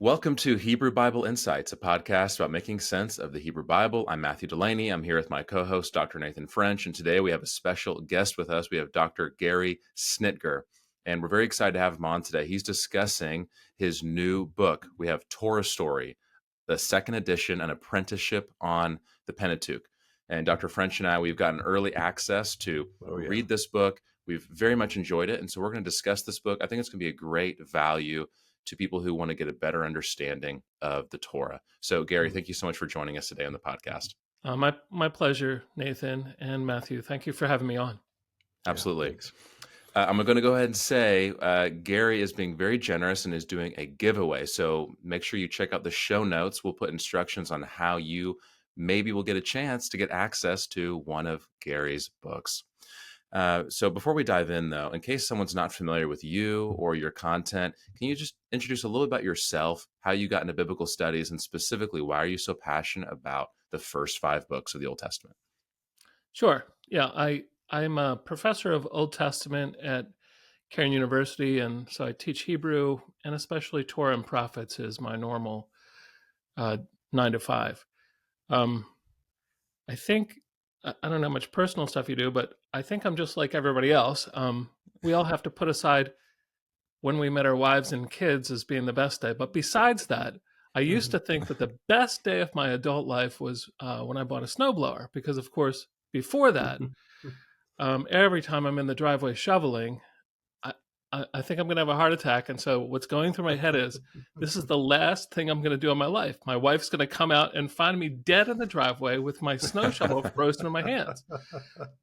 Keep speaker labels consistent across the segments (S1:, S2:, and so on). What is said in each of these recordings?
S1: Welcome to Hebrew Bible Insights, a podcast about making sense of the Hebrew Bible. I'm Matthew Delaney. I'm here with my co-host, Dr. Nathan French, and today we have a special guest with us. We have Dr. Gary Schnittjer, and we're very excited to have him on today. He's discussing his new book. We have Torah Story, the second edition, an apprenticeship on the Pentateuch. And Dr. French and I, we've gotten early access to read this book. We've very much enjoyed it, and so we're going to discuss this book. I think it's going to be a great value to people who want to get a better understanding of the Torah. So, Gary, thank you so much for joining us today on the podcast.
S2: My pleasure, Nathan and Matthew. Thank you for having me on.
S1: Absolutely. I'm going to go ahead and say Gary is being very generous and is doing a giveaway. So make sure you check out the show notes. We'll put instructions on how you maybe will get a chance to get access to one of Gary's books. So before we dive in, though, in case someone's not familiar with you or your content, can you just introduce a little about yourself, how you got into biblical studies, and specifically, why are you so passionate about the first 5 books of the Old Testament?
S2: Sure. Yeah, I'm a professor of Old Testament at Cairn University, and so I teach Hebrew, and especially Torah and Prophets is my normal 9 to 5. I think, I don't know how much personal stuff you do, but I think I'm just like everybody else. We all have to put aside when we met our wives and kids as being the best day. But besides that, I used to think that the best day of my adult life was when I bought a snowblower, because, of course, before that, every time I'm in the driveway shoveling, I think I'm going to have a heart attack. And so what's going through my head is, this is the last thing I'm going to do in my life. My wife's going to come out and find me dead in the driveway with my snow shovel frozen in my hands.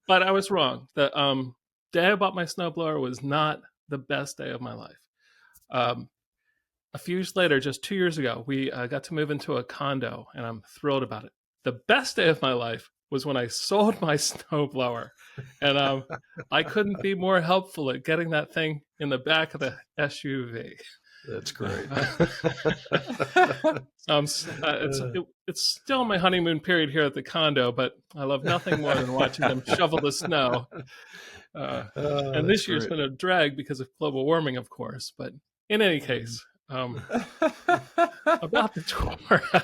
S2: But I was wrong. The day I bought my snowblower was not the best day of my life. A few years later, just 2 years ago, we got to move into a condo, and I'm thrilled about it. The best day of my life was when I sold my snowblower, and I couldn't be more helpful at getting that thing in the back of the SUV.
S3: That's great.
S2: It's still my honeymoon period here at the condo, but I love nothing more than watching them shovel the snow. And this year's been a drag because of global warming, of course. But in any case, about the Torah.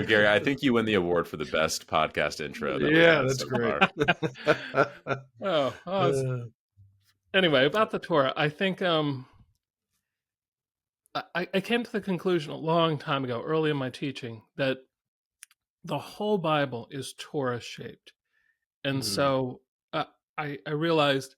S1: Gary, I think you win the award for the best podcast intro.
S3: That's great.
S2: Anyway, about the Torah, I think I came to the conclusion a long time ago, early in my teaching, that the whole Bible is Torah shaped. And so I realized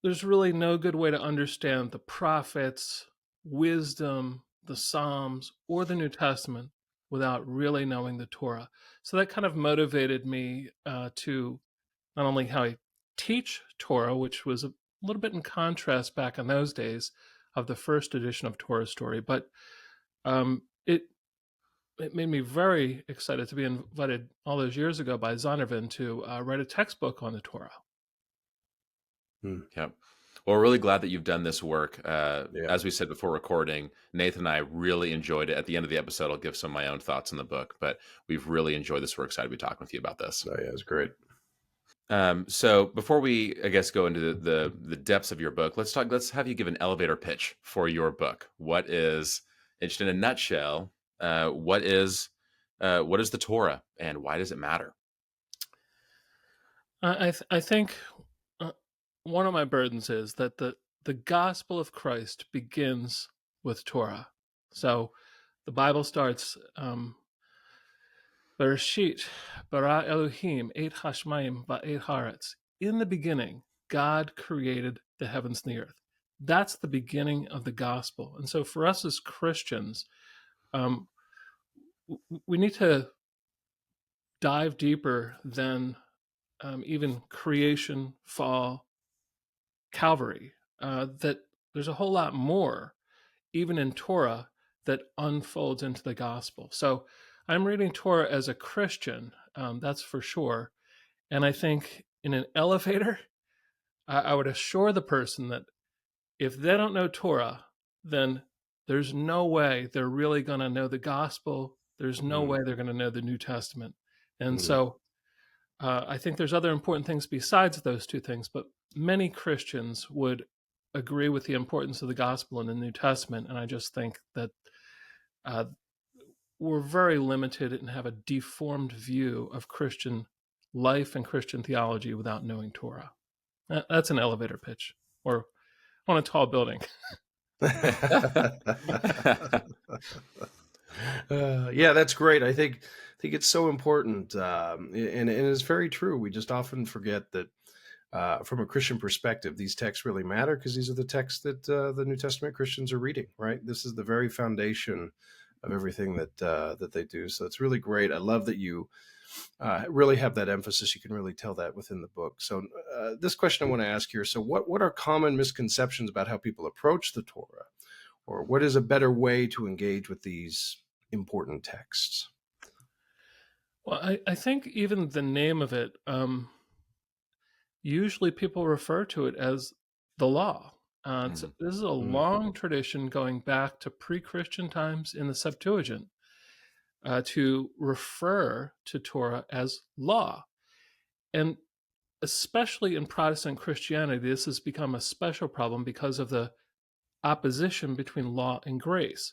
S2: there's really no good way to understand the prophets, wisdom, the Psalms, or the New Testament without really knowing the Torah. So that kind of motivated me to not only how I teach Torah, which was a little bit in contrast back in those days of the first edition of Torah Story, but it made me very excited to be invited all those years ago by Zondervan to write a textbook on the Torah.
S1: Yeah. Well, we're really glad that you've done this work. As we said before recording, Nathan and I really enjoyed it. At the end of the episode, I'll give some of my own thoughts on the book, but we've really enjoyed this. We're excited to be talking with you about this.
S3: Oh, yeah, it's great.
S1: So before we, I guess, go into the depths of your book, let's have you give an elevator pitch for your book. What is, just in a nutshell, what is the Torah, and why does it matter?
S2: I think one of my burdens is that the gospel of Christ begins with Torah. So the Bible starts, Bereshit, bara Elohim, et hashmayim va'et haaretz. In the beginning, God created the heavens and the earth. That's the beginning of the gospel. And so for us as Christians, we need to dive deeper than even creation, fall, Calvary, that there's a whole lot more, even in Torah, that unfolds into the gospel. So I'm reading Torah as a Christian, that's for sure. And I think in an elevator, I would assure the person that if they don't know Torah, then there's no way they're really going to know the gospel. There's no way they're going to know the New Testament. And so I think there's other important things besides those two things, but many Christians would agree with the importance of the gospel in the New Testament, and I just think that we're very limited and have a deformed view of Christian life and Christian theology without knowing Torah. That's an elevator pitch, or on a tall building.
S3: Yeah, that's great. I think it's so important, and it's very true. We just often forget that from a Christian perspective, these texts really matter because these are the texts that the New Testament Christians are reading. Right, this is the very foundation of everything that they do. So it's really great. I love that you really have that emphasis. You can really tell that within the book. So this question I want to ask here. So what are common misconceptions about how people approach the Torah? Or what is a better way to engage with these important texts?
S2: Well, I think even the name of it, usually people refer to it as the law. This is a long tradition going back to pre-Christian times in the Septuagint to refer to Torah as law. And especially in Protestant Christianity, this has become a special problem because of the opposition between law and grace.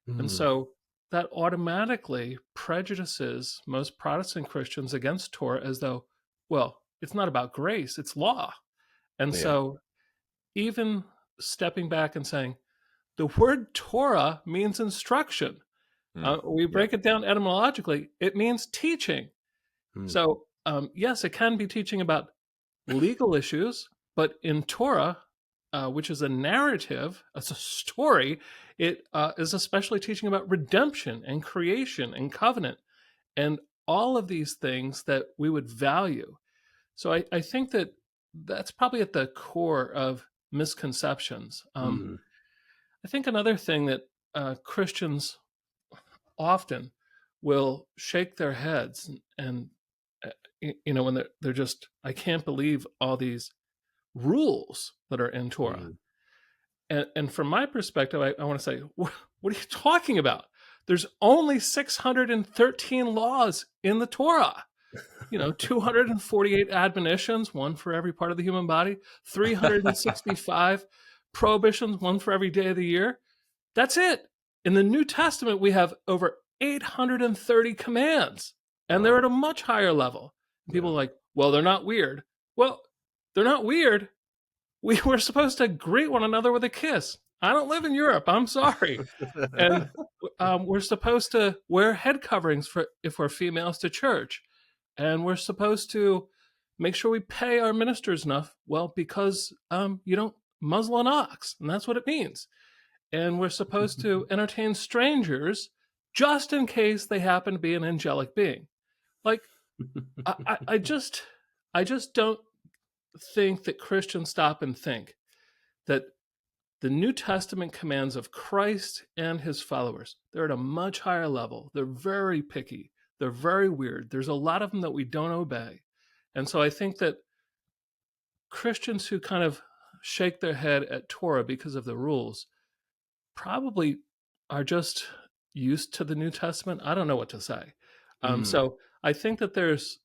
S2: And so that automatically prejudices most Protestant Christians against Torah as though, well, it's not about grace, it's law. And so even stepping back and saying, the word Torah means instruction. We break it down etymologically, it means teaching. So, yes, it can be teaching about legal issues, but in Torah, which is a narrative, it's a story, it is especially teaching about redemption and creation and covenant and all of these things that we would value. So I think that that's probably at the core of misconceptions. I think another thing that Christians often will shake their heads and when they're just, I can't believe all these rules that are in Torah. And from my perspective, I want to say, what are you talking about? There's only 613 laws in the Torah. 248 admonitions, one for every part of the human body, 365 prohibitions, one for every day of the year. That's it. In the New Testament, we have over 830 commands, and they're at a much higher level. People are like, well, they're not weird. Well, they're not weird. We were supposed to greet one another with a kiss. I don't live in Europe. I'm sorry. And we're supposed to wear head coverings if we're females to church. And we're supposed to make sure we pay our ministers enough. Well, because you don't muzzle an ox, and that's what it means. And we're supposed to entertain strangers just in case they happen to be an angelic being. Like, I just don't think that Christians stop and think that the New Testament commands of Christ and his followers, they're at a much higher level. They're very picky. They're very weird. There's a lot of them that we don't obey. And so I think that Christians who kind of shake their head at Torah because of the rules probably are just used to the New Testament. I don't know what to say. So I think that there's,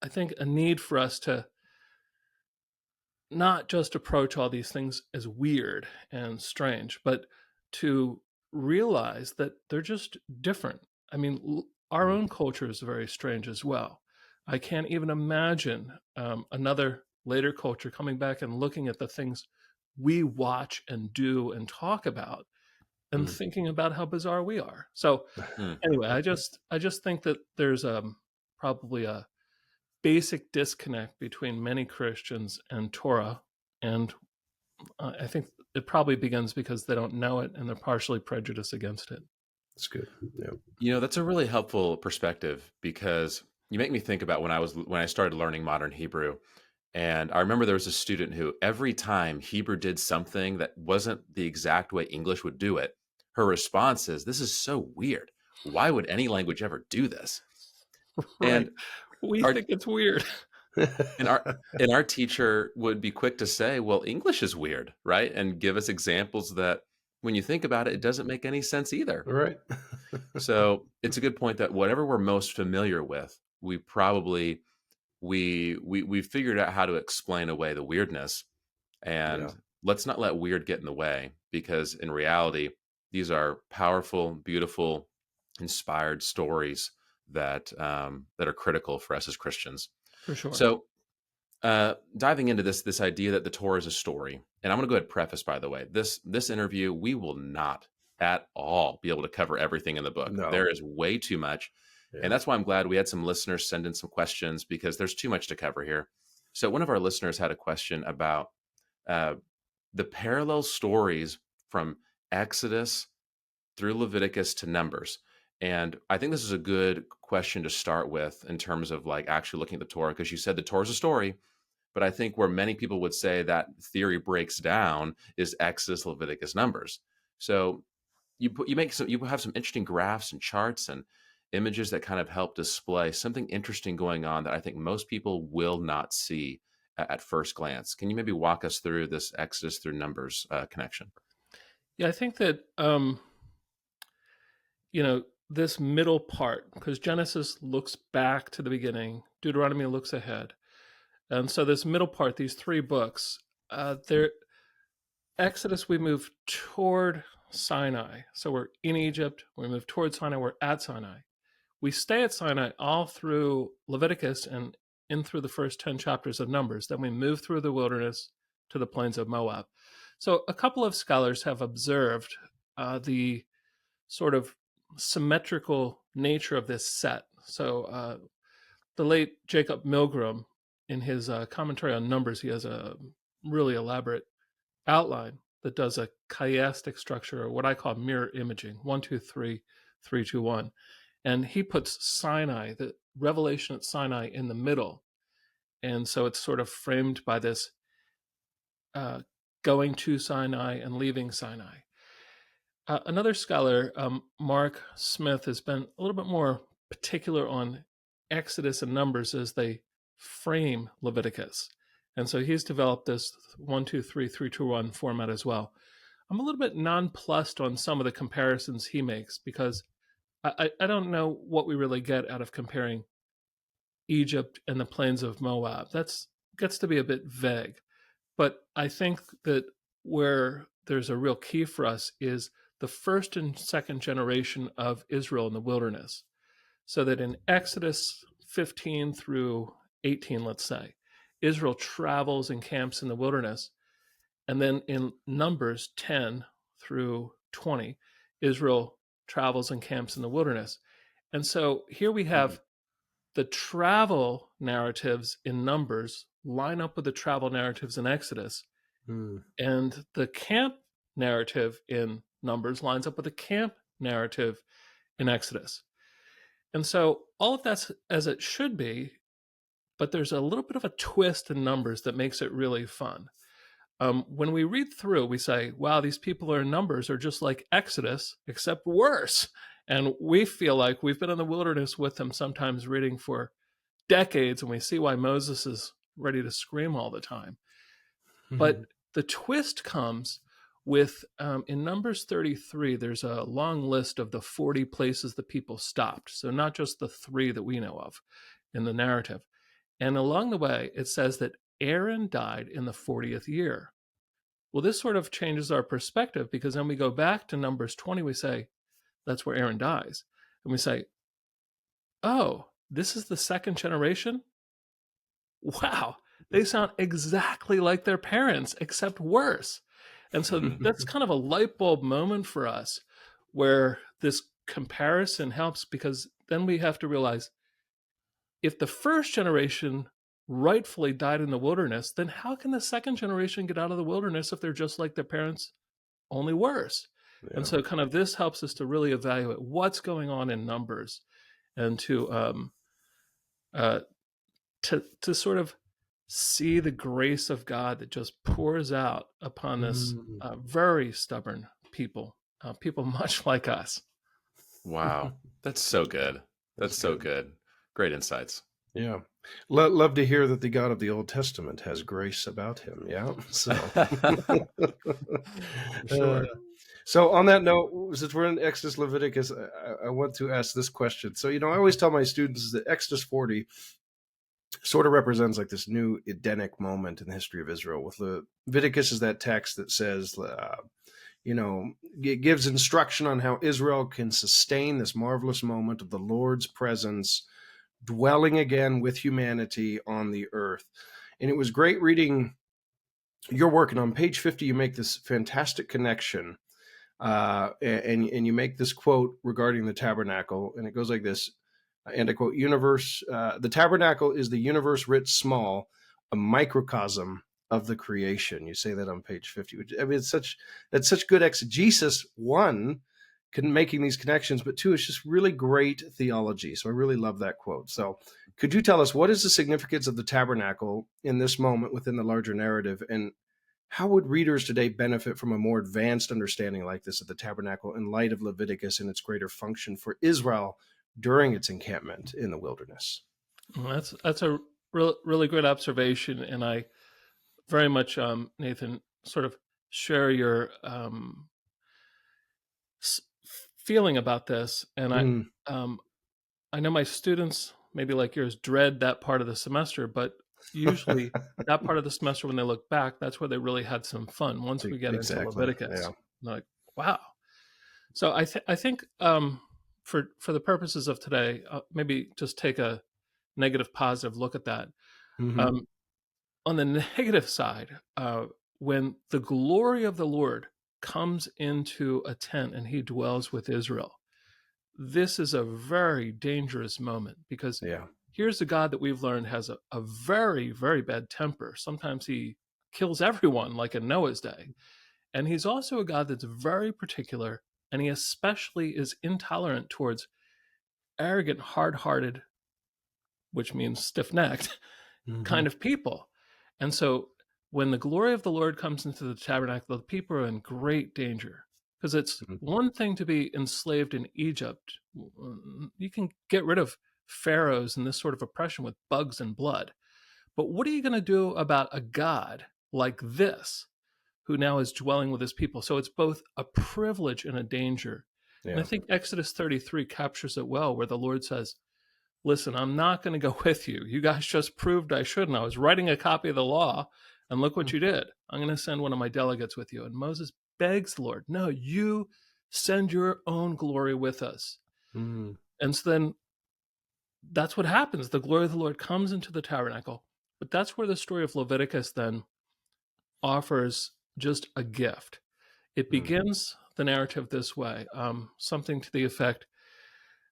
S2: a need for us to not just approach all these things as weird and strange, but to realize that they're just different. I mean, our own culture is very strange as well. I can't even imagine another later culture coming back and looking at the things we watch and do and talk about and thinking about how bizarre we are. So anyway, I just think that there's probably a basic disconnect between many Christians and Torah. And I think it probably begins because they don't know it and they're partially prejudiced against it.
S3: That's good. Yeah.
S1: That's a really helpful perspective because you make me think about when I started learning modern Hebrew. And I remember there was a student who every time Hebrew did something that wasn't the exact way English would do it, her response is, "This is so weird. Why would any language ever do this?"
S2: Right.
S1: And
S2: we think it's weird.
S1: and our teacher would be quick to say, "Well, English is weird," right? And give us examples that when you think about it, it doesn't make any sense either.
S3: Right.
S1: So it's a good point that whatever we're most familiar with, we probably we figured out how to explain away the weirdness. And
S3: Yeah.
S1: let's not let weird get in the way, because in reality, these are powerful, beautiful, inspired stories that are critical for us as Christians.
S2: For sure.
S1: So, diving into this idea that the Torah is a story, and I'm going to go ahead and preface, by the way, this interview, we will not at all be able to cover everything in the book.
S3: No.
S1: There is way too much,
S3: Yeah.
S1: and that's why I'm glad we had some listeners send in some questions, because there's too much to cover here. So one of our listeners had a question about uh, the parallel stories from Exodus through Leviticus to Numbers. And I think this is a good question to start with in terms of like actually looking at the Torah, because you said the Torah is a story, but I think where many people would say that theory breaks down is Exodus, Leviticus, Numbers. So you have some interesting graphs and charts and images that kind of help display something interesting going on that I think most people will not see at first glance. Can you maybe walk us through this Exodus through Numbers connection?
S2: Yeah, I think that this middle part, because Genesis looks back to the beginning, Deuteronomy looks ahead, and so this middle part, these three books, Exodus, we move toward Sinai. So we're in Egypt, we move toward Sinai, we're at Sinai. We stay at Sinai all through Leviticus and in through the first 10 chapters of Numbers. Then we move through the wilderness to the plains of Moab. So a couple of scholars have observed the sort of symmetrical nature of this set. So the late Jacob Milgram, in his commentary on Numbers, he has a really elaborate outline that does a chiastic structure, or what I call mirror imaging, 1, 2, 3, 3, 2, 1. And he puts Sinai, the revelation at Sinai, in the middle. And so it's sort of framed by this going to Sinai and leaving Sinai. Another scholar, Mark Smith, has been a little bit more particular on Exodus and Numbers as they frame Leviticus. And so he's developed this 1, 2, 3, 3, 2, 1 format as well. I'm a little bit nonplussed on some of the comparisons he makes, because I don't know what we really get out of comparing Egypt and the plains of Moab. That's gets to be a bit vague. But I think that where there's a real key for us is the first and second generation of Israel in the wilderness. So that in Exodus 15 through 18, let's say, Israel travels and camps in the wilderness. And then in Numbers 10 through 20, Israel travels and camps in the wilderness. And so here we have the travel narratives in Numbers line up with the travel narratives in Exodus. And the camp narrative in Numbers lines up with the camp narrative in Exodus. And so all of that's as it should be, but there's a little bit of a twist in Numbers that makes it really fun. When we read through, we say, wow, these people in Numbers are just like Exodus, except worse. And we feel like we've been in the wilderness with them, sometimes reading for decades, and we see why Moses is ready to scream all the time. But the twist comes with, in Numbers 33, there's a long list of the 40 places the people stopped. So not just the 3 that we know of in the narrative. And along the way, it says that Aaron died in the 40th year. Well, this sort of changes our perspective, because then we go back to Numbers 20, we say, that's where Aaron dies. And we say, oh, this is the second generation? Wow, they sound exactly like their parents, except worse. And so that's kind of a light bulb moment for us, where this comparison helps, because then we have to realize, if the first generation rightfully died in the wilderness, then how can the second generation get out of the wilderness if they're just like their parents, only worse? Yeah. And so kind of this helps us to really evaluate what's going on in Numbers, and to sort of see the grace of God that just pours out upon this very stubborn people, people much like us.
S1: Wow, that's so good. That's so good. Great insights.
S3: Yeah. Love to hear that the God of the Old Testament has grace about him. Yeah. So,
S2: Sure.
S3: So on that note, since we're in Exodus, Leviticus, I want to ask this question. So, I always tell my students that Exodus 40 sort of represents like this new Edenic moment in the history of Israel. With Leviticus is that text that says, it gives instruction on how Israel can sustain this marvelous moment of the Lord's presence dwelling again with humanity on the earth. And it was great reading your work. And on page 50, you make this fantastic connection. And you make this quote regarding the tabernacle, and it goes like this, and I quote, the tabernacle is the universe writ small, a microcosm of the creation. You say that on page 50. I mean, that's such good exegesis, one, making these connections, but two, it's just really great theology. So I really love that quote. So could you tell us, what is the significance of the tabernacle in this moment within the larger narrative, and how would readers today benefit from a more advanced understanding like this of the tabernacle in light of Leviticus and its greater function for Israel during its encampment in the wilderness?
S2: Well, that's a really great observation, and I very much, Nathan, sort of share your feeling about this. And I know my students, maybe like yours, dread that part of the semester, but usually that part of the semester, when they look back, that's where they really had some fun. Once we get into Leviticus, they're like, wow. So I think for the purposes of today, maybe just take a negative positive look at that. On the negative side, when the glory of the Lord comes into a tent and he dwells with Israel, this is a very dangerous moment, because here's a God that we've learned has a very, very bad temper. Sometimes he kills everyone, like in Noah's day. And he's also a God that's very particular, and he especially is intolerant towards arrogant, hard-hearted, which means stiff-necked, kind of people. And so when the glory of the Lord comes into the tabernacle, the people are in great danger. Because it's one thing to be enslaved in Egypt. You can get rid of pharaohs and this sort of oppression with bugs and blood. But what are you going to do about a God like this, who now is dwelling with his people? So it's both a privilege and a danger. And I think Exodus 33 captures it well, where the Lord says, listen, I'm not going to go with you. You guys just proved I shouldn't. I was writing a copy of the law, and look what you did. I'm going to send one of my delegates with you. And Moses begs the Lord, no, you send your own glory with us. And so then that's what happens. The glory of the Lord comes into the tabernacle. But that's where the story of Leviticus then offers just a gift. It begins the narrative this way, something to the effect,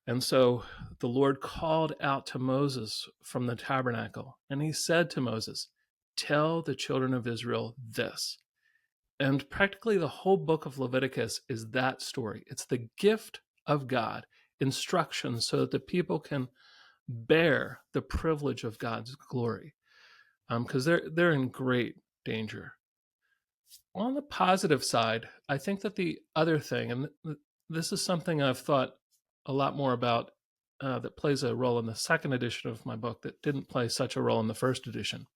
S2: and so the Lord called out to Moses from the tabernacle, and he said to Moses, tell the children of Israel this. And practically the whole book of Leviticus is that story. It's the gift of God, instructions so that the people can bear the privilege of God's glory, because they're in great danger. On the positive side, I think that the other thing, and this is something I've thought a lot more about, that plays a role in the second edition of my book that didn't play such a role in the first edition,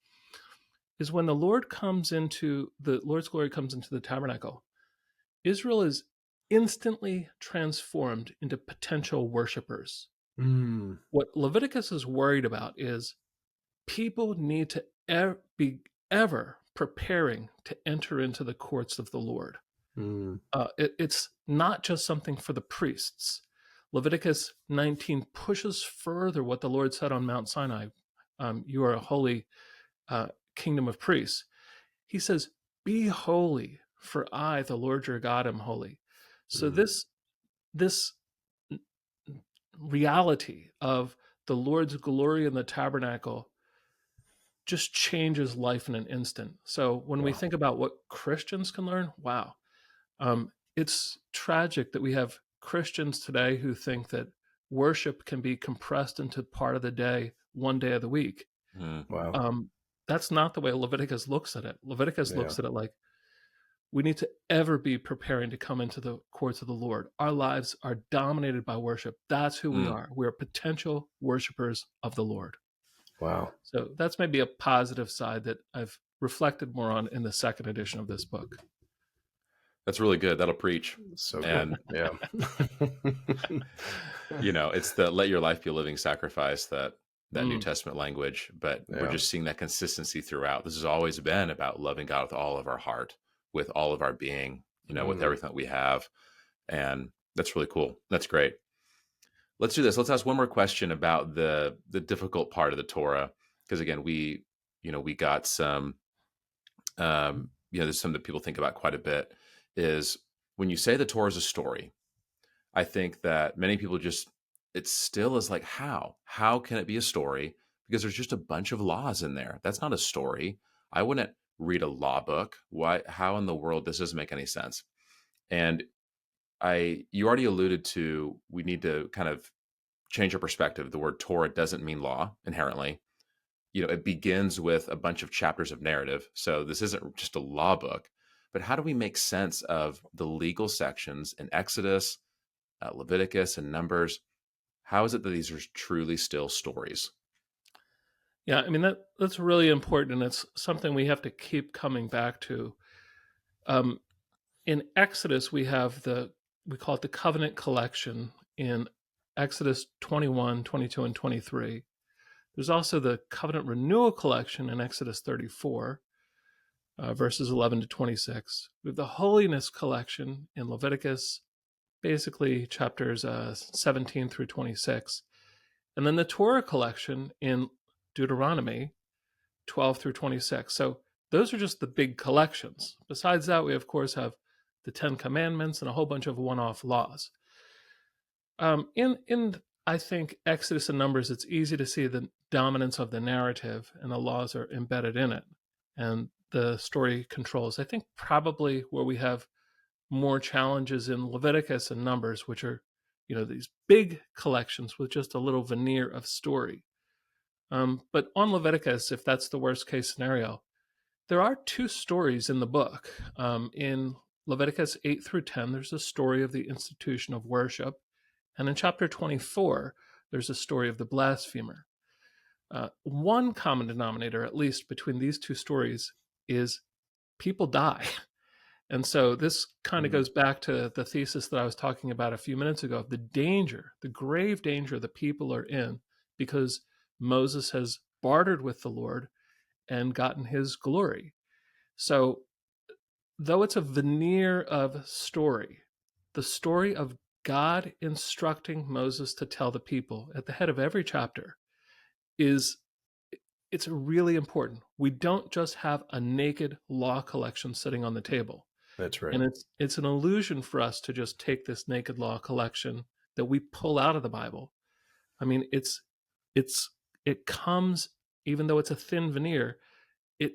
S2: is when the Lord's glory comes into the tabernacle, Israel is instantly transformed into potential worshipers. What Leviticus is worried about is people need to be ever preparing to enter into the courts of the Lord. It's not just something for the priests. Leviticus 19 pushes further what the Lord said on Mount Sinai. You are a holy kingdom of priests. He says, be holy, for I, the Lord your God, am holy. So this reality of the Lord's glory in the tabernacle just changes life in an instant. So when we think about what Christians can learn, it's tragic that we have Christians today who think that worship can be compressed into part of the day, one day of the week. That's not the way Leviticus looks at it. Leviticus looks at it like, we need to ever be preparing to come into the courts of the Lord. Our lives are dominated by worship. That's who we are. We're potential worshipers of the Lord.
S3: Wow.
S2: So that's maybe a positive side that I've reflected more on in the second edition of this book.
S1: That's really good. That'll preach.
S3: So
S1: and
S3: good.
S1: it's the let your life be a living sacrifice that that New Testament language, but we're
S3: Yeah.
S1: just seeing that consistency throughout. This has always been about loving God with all of our heart, with all of our being, with everything that we have. And that's really cool. That's great. Let's do this. Let's ask one more question about the difficult part of the Torah. Because again, we got some, there's something that people think about quite a bit is when you say the Torah is a story, I think that many people it still is like, how can it be a story? Because there's just a bunch of laws in there. That's not a story. I wouldn't read a law book. How in the world, this doesn't make any sense. And you already alluded to, we need to kind of change our perspective. The word Torah doesn't mean law inherently. It begins with a bunch of chapters of narrative. So this isn't just a law book, but how do we make sense of the legal sections in Exodus, Leviticus, and Numbers? How is it that these are truly still stories?
S2: Yeah, I mean, that's really important, and it's something we have to keep coming back to. In Exodus, we call it the covenant collection in Exodus 21, 22, and 23. There's also the covenant renewal collection in Exodus 34, verses 11 to 26. We have the holiness collection in Leviticus, basically chapters 17 through 26. And then the Torah collection in Deuteronomy 12 through 26. So those are just the big collections. Besides that, we of course have the 10 Commandments and a whole bunch of one-off laws. In I think Exodus and Numbers, it's easy to see the dominance of the narrative, and the laws are embedded in it, and the story controls. I think probably where we have more challenges in Leviticus and Numbers, which are, these big collections with just a little veneer of story. But on Leviticus, if that's the worst case scenario, there are two stories in the book. In Leviticus 8 through 10, there's a story of the institution of worship. And in chapter 24, there's a story of the blasphemer. One common denominator, at least, between these two stories is people die. And so this kind of goes back to the thesis that I was talking about a few minutes ago, of the danger, the grave danger the people are in because Moses has bartered with the Lord and gotten his glory. So though it's a veneer of story, the story of God instructing Moses to tell the people at the head of every chapter it's really important. We don't just have a naked law collection sitting on the table.
S3: That's right.
S2: And it's an illusion for us to just take this naked law collection that we pull out of the Bible. I mean, it comes, even though it's a thin veneer, it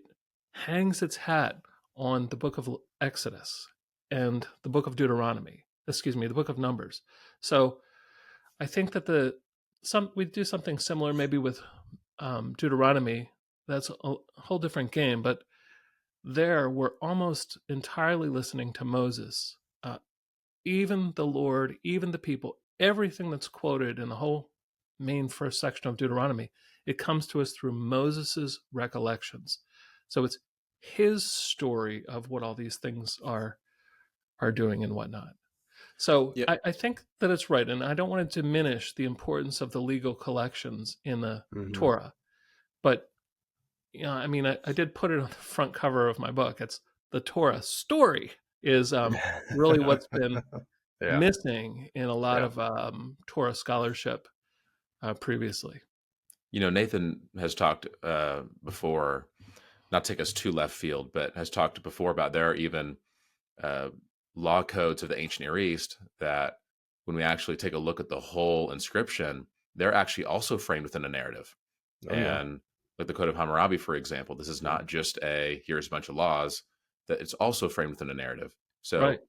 S2: hangs its hat on the book of Exodus and the book of Deuteronomy, the book of Numbers. So I think that we do something similar maybe with Deuteronomy. That's a whole different game, but there we're almost entirely listening to Moses. Even the Lord, even the people, everything that's quoted in the whole main first section of Deuteronomy, it comes to us through Moses's recollections. So it's his story of what all these things are doing and whatnot. So
S1: Yep.
S2: I think that it's right, and I don't want to diminish the importance of the legal collections in the Torah, but I mean, I did put it on the front cover of my book. It's the Torah story is really what's been missing in a lot of Torah scholarship previously.
S1: Nathan has talked before, not take us too left field, but has talked before about there are even law codes of the ancient Near East that when we actually take a look at the whole inscription, they're actually also framed within a narrative. Like the Code of Hammurabi, for example, this is not just here's a bunch of laws, that it's also framed within a narrative. So,
S2: right.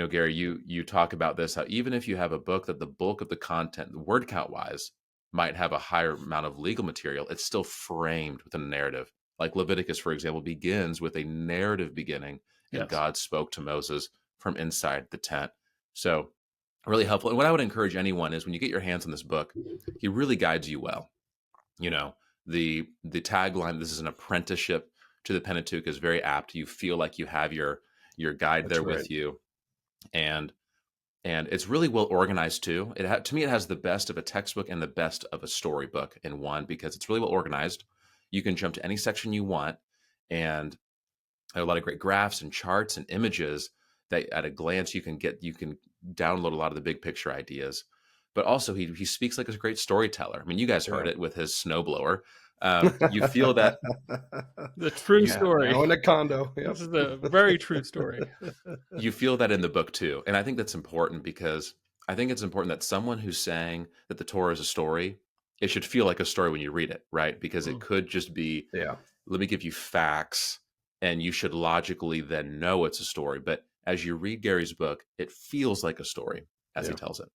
S1: Gary, you talk about this, how even if you have a book that the bulk of the content, the word count wise, might have a higher amount of legal material, it's still framed within a narrative. Like Leviticus, for example, begins with a narrative beginning, and God spoke to Moses from inside the tent. So really helpful. And what I would encourage anyone is when you get your hands on this book, he really guides you well. The tagline, this is an apprenticeship to the Pentateuch, is very apt. You feel like you have your guide there with you. And And it's really well organized too. To me, it has the best of a textbook and the best of a storybook in one, because it's really well organized. You can jump to any section you want, and there are a lot of great graphs and charts and images that at a glance you can download a lot of the big picture ideas. But also he speaks like a great storyteller. I mean, you guys heard
S3: Yeah.
S1: it with his snowblower. You feel that
S2: The true
S3: Yeah,
S2: story.
S3: now in a condo. Yep.
S2: This is a very true story.
S1: you feel that in the book too. And I think that's important, because I think it's important that someone who's saying that the Torah is a story, it should feel like a story when you read it, right? Because it could just be,
S3: Yeah.
S1: let me give you facts, and you should logically then know it's a story. But as you read Gary's book, it feels like a story as he tells it.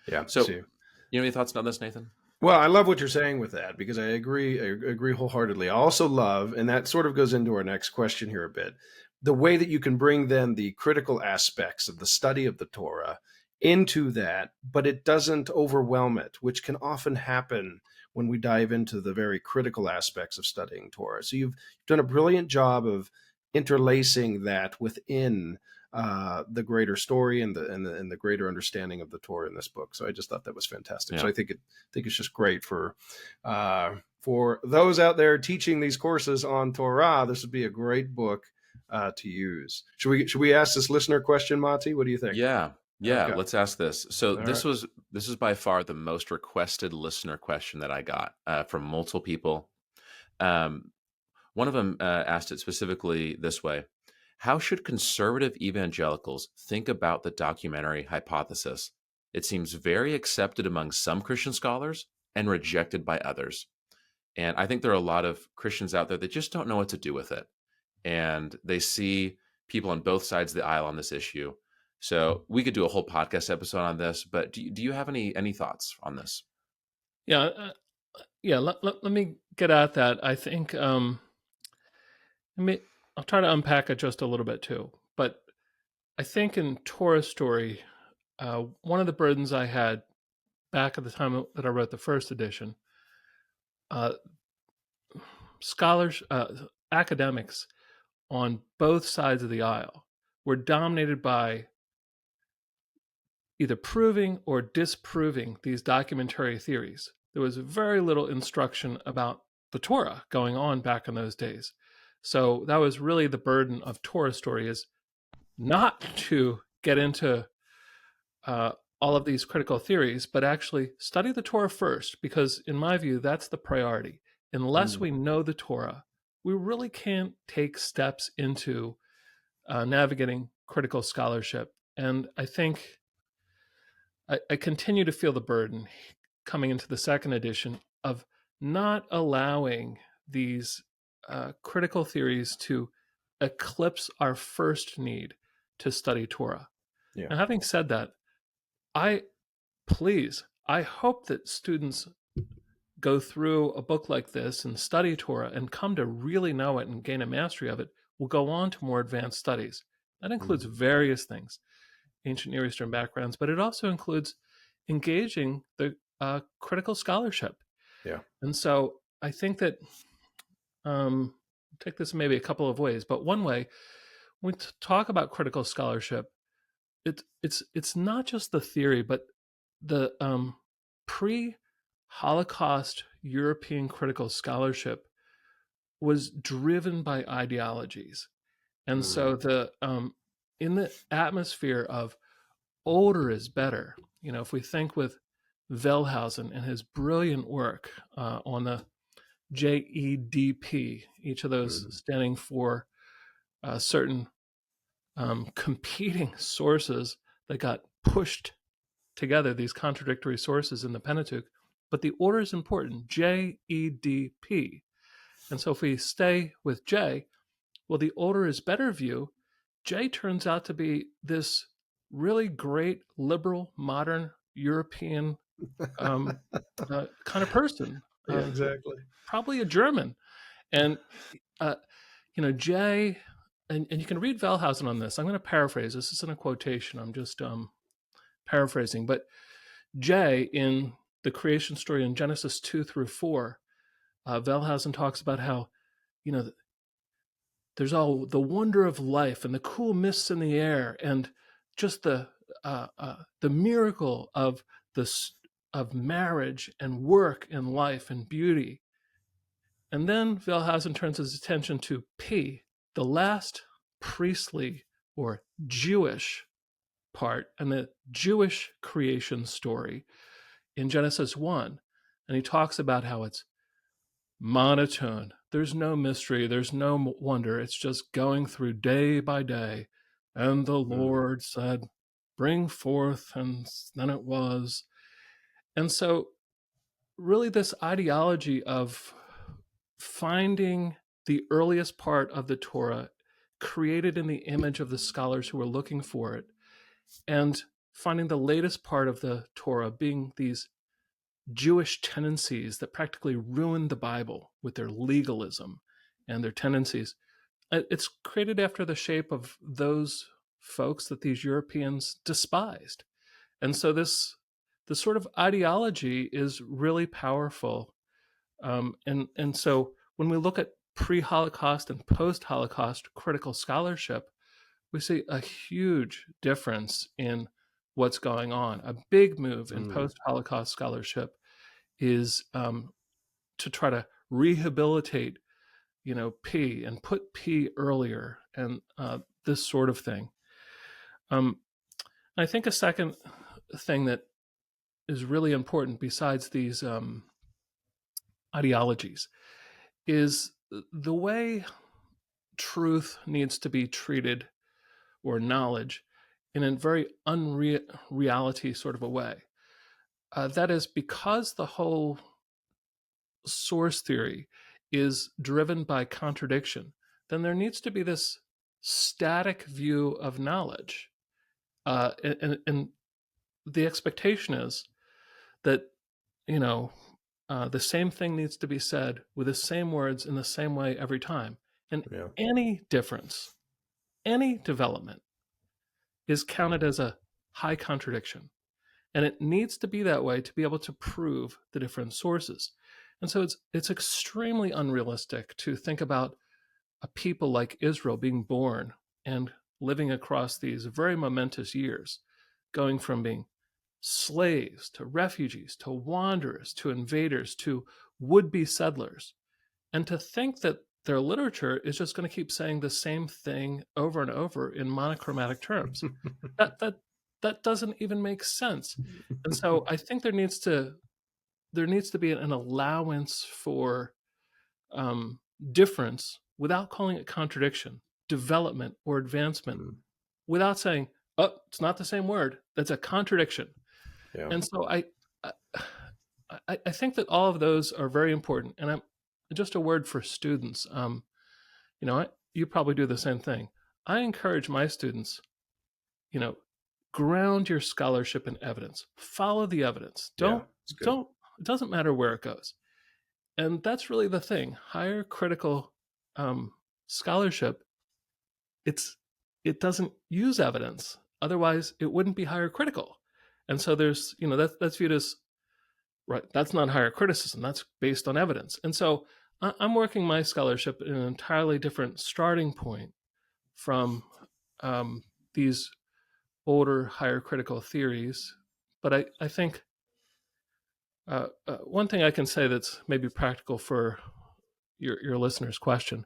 S3: Yeah.
S1: So,
S3: See.
S1: you have any thoughts on this, Nathan?
S3: Well, I love what you're saying with that, because I agree wholeheartedly. I also love, and that sort of goes into our next question here a bit, the way that you can bring then the critical aspects of the study of the Torah into that, but it doesn't overwhelm it, which can often happen when we dive into the very critical aspects of studying Torah. So you've done a brilliant job of interlacing that within the greater story and the greater understanding of the Torah in this book. So I just thought that was fantastic.
S1: Yeah.
S3: So I think it's just great for those out there teaching these courses on Torah. This would be a great book to use. Should we ask this listener question, Mati? What do you think?
S1: Yeah.
S3: Okay.
S1: Let's ask this. So
S3: All
S1: this
S3: right.
S1: is by far the most requested listener question that I got from multiple people. One of them asked it specifically this way: how should conservative evangelicals think about the documentary hypothesis? It seems very accepted among some Christian scholars and rejected by others. And I think there are a lot of Christians out there that just don't know what to do with it. And they see people on both sides of the aisle on this issue. So we could do a whole podcast episode on this, but do you have any thoughts on this?
S2: Yeah, let me get at that. I think I'll try to unpack it just a little bit too. But I think in Torah story, one of the burdens I had back at the time that I wrote the first edition, academics on both sides of the aisle were dominated by either proving or disproving these documentary theories. There was very little instruction about the Torah going on back in those days. So that was really the burden of Torah story, is not to get into all of these critical theories, but actually study the Torah first, because in my view, that's the priority. Unless we know the Torah, we really can't take steps into navigating critical scholarship. And I think I continue to feel the burden coming into the second edition of not allowing these critical theories to eclipse our first need to study Torah.
S3: Yeah.
S2: And having said that, I hope that students go through a book like this and study Torah and come to really know it and gain a mastery of it, will go on to more advanced studies. That includes various things, ancient Near Eastern backgrounds, but it also includes engaging the critical scholarship.
S3: Yeah.
S2: And so I think that take this maybe a couple of ways, but one way, when we talk about critical scholarship, it's not just the theory, but the pre-Holocaust European critical scholarship was driven by ideologies. And so the in the atmosphere of older is better, if we think with Wellhausen and his brilliant work on the JEDP, each of those standing for certain competing sources that got pushed together, these contradictory sources in the Pentateuch, but the order is important, JEDP. And so if we stay with J, well, the older is better view, J turns out to be this really great, liberal, modern, European kind of person.
S3: Yeah, exactly.
S2: Probably a German. And, J, and you can read Wellhausen on this. I'm going to paraphrase. This isn't a quotation. I'm just paraphrasing. But J, in the creation story in Genesis 2-4, Wellhausen talks about how, there's all the wonder of life and the cool mists in the air and just the the miracle of of marriage and work and life and beauty. And then Wellhausen turns his attention to P, the last priestly or Jewish part, and the Jewish creation story in Genesis 1. And he talks about how it's monotone. There's no mystery. There's no wonder. It's just going through day by day. And the Lord said, bring forth, and then it was. And so really this ideology of finding the earliest part of the Torah created in the image of the scholars who were looking for it, and finding the latest part of the Torah being these Jewish tendencies that practically ruined the Bible with their legalism and their tendencies. It's created after the shape of those folks that these Europeans despised. And so this sort of ideology is really powerful. And so when we look at pre-Holocaust and post-Holocaust critical scholarship, we see a huge difference in what's going on. A big move in post-Holocaust scholarship is to try to rehabilitate, P and put P earlier, and this sort of thing. I think a second thing that is really important besides these ideologies is the way truth needs to be treated, or knowledge, in a very unreality sort of a way. That is, because the whole source theory is driven by contradiction, then there needs to be this static view of knowledge. And the expectation is that, the same thing needs to be said with the same words in the same way every time. And any difference, any development is counted as a high contradiction. And it needs to be that way to be able to prove the different sources. And so it's extremely unrealistic to think about a people like Israel being born and living across these very momentous years, going from being slaves to refugees to wanderers to invaders to would-be settlers, and to think that their literature is just going to keep saying the same thing over and over in monochromatic terms. that doesn't even make sense. And so I think there needs to be an allowance for difference without calling it contradiction, development, or advancement, without saying, oh, it's not the same word. That's a contradiction. Yeah. And so I think that all of those are very important. And I'm just a word for students. You probably do the same thing. I encourage my students, ground your scholarship in evidence. Follow the evidence. Don't. It doesn't matter where it goes. And that's really the thing. Higher critical scholarship, it doesn't use evidence. Otherwise, it wouldn't be higher critical. And so there's, that's viewed as, right, that's not higher criticism. That's based on evidence. And so I'm working my scholarship in an entirely different starting point from these older higher critical theories. But I think one thing I can say that's maybe practical for your listener's question,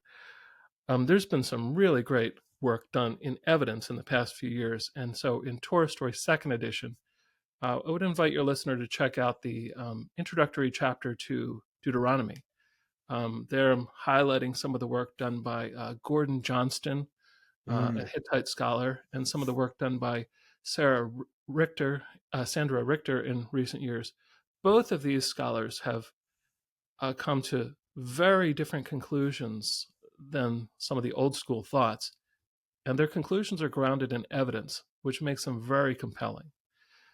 S2: there's been some really great work done in evidence in the past few years. And so in Torah Story 2nd edition, I would invite your listener to check out the introductory chapter to Deuteronomy. There I'm highlighting some of the work done by Gordon Johnston, a Hittite scholar, and some of the work done by Sandra Richter in recent years. Both of these scholars have come to very different conclusions than some of the old school thoughts. And their conclusions are grounded in evidence, which makes them very compelling.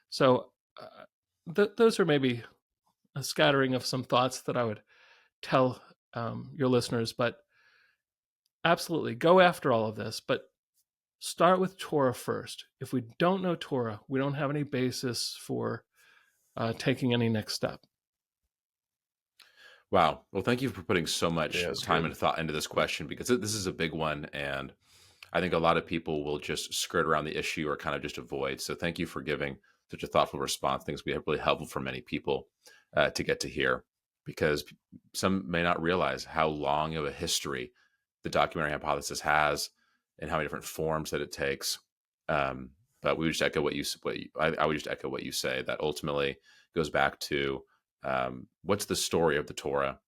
S2: So those are maybe a scattering of some thoughts that I would tell your listeners. But absolutely, go after all of this. But start with Torah first. If we don't know Torah, we don't have any basis for taking any next step.
S1: Wow. Well, thank you for putting so much time and thought into this question, because this is a big one. And I think a lot of people will just skirt around the issue or kind of just avoid. So thank you for giving such a thoughtful response. Things be really helpful for many people to get to hear, because some may not realize how long of a history the documentary hypothesis has and how many different forms that it takes. But we would just echo I would just echo what you say, that ultimately goes back to what's the story of the Torah,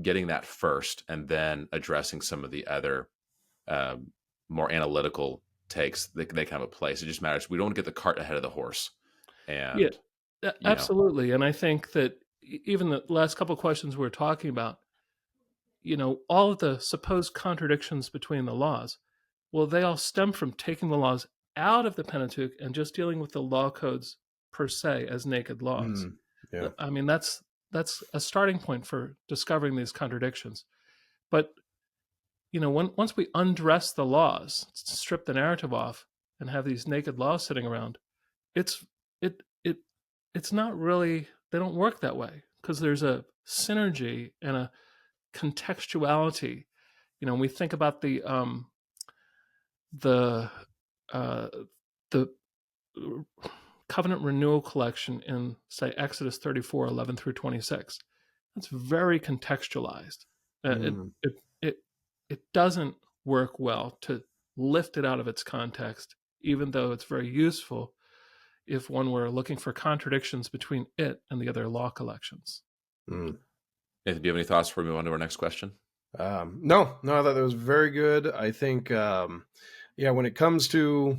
S1: getting that first, and then addressing some of the other more analytical takes. They kind of have a place. It just matters. We don't want to get the cart ahead of the horse.
S2: Yeah,
S1: And,
S2: absolutely. And I think that even the last couple of questions we were talking about, all of the supposed contradictions between the laws, well, they all stem from taking the laws out of the Pentateuch and just dealing with the law codes per se as naked laws.
S3: Yeah.
S2: I mean, that's a starting point for discovering these contradictions. But once we undress the laws, strip the narrative off, and have these naked laws sitting around, it's not really, they don't work that way, because there's a synergy and a contextuality. When we think about the covenant renewal collection in, say, Exodus 34, 11 through 26, that's very contextualized. It doesn't work well to lift it out of its context, even though it's very useful if one were looking for contradictions between it and the other law collections.
S1: Nathan, do you have any thoughts before we move on to our next question?
S3: No, I thought that was very good. I think, when it comes to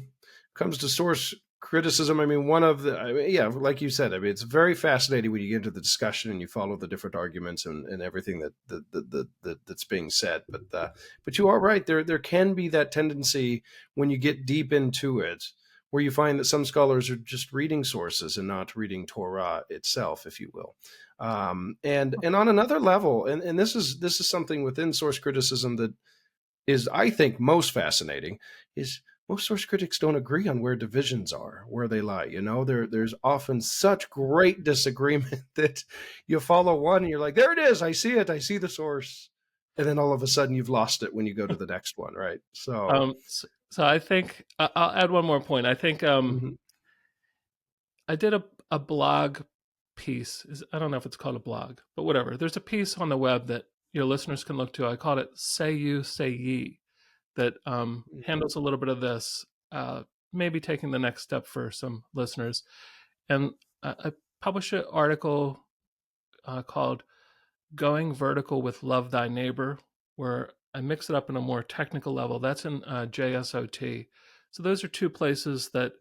S3: source criticism, I mean, like you said, I mean, it's very fascinating when you get into the discussion and you follow the different arguments and everything that's being said. But you are right. There can be that tendency when you get deep into it, where you find that some scholars are just reading sources and not reading Torah itself, if you will. And on another level, and this is something within source criticism that is, I think, most fascinating, is most source critics don't agree on where divisions are, where they lie. There's often such great disagreement that you follow one and you're like, there it is, I see it, I see the source. And then all of a sudden you've lost it when you go to the next one, right? So
S2: I think I'll add one more point. I think I did a blog piece. I don't know if it's called a blog, but whatever. There's a piece on the web that your listeners can look to. I called it "Say You, Say Ye," that handles a little bit of this, maybe taking the next step for some listeners. And I published an article called "Going Vertical with Love Thy Neighbor," where I mix it up in a more technical level. That's in JSOT. So those are two places that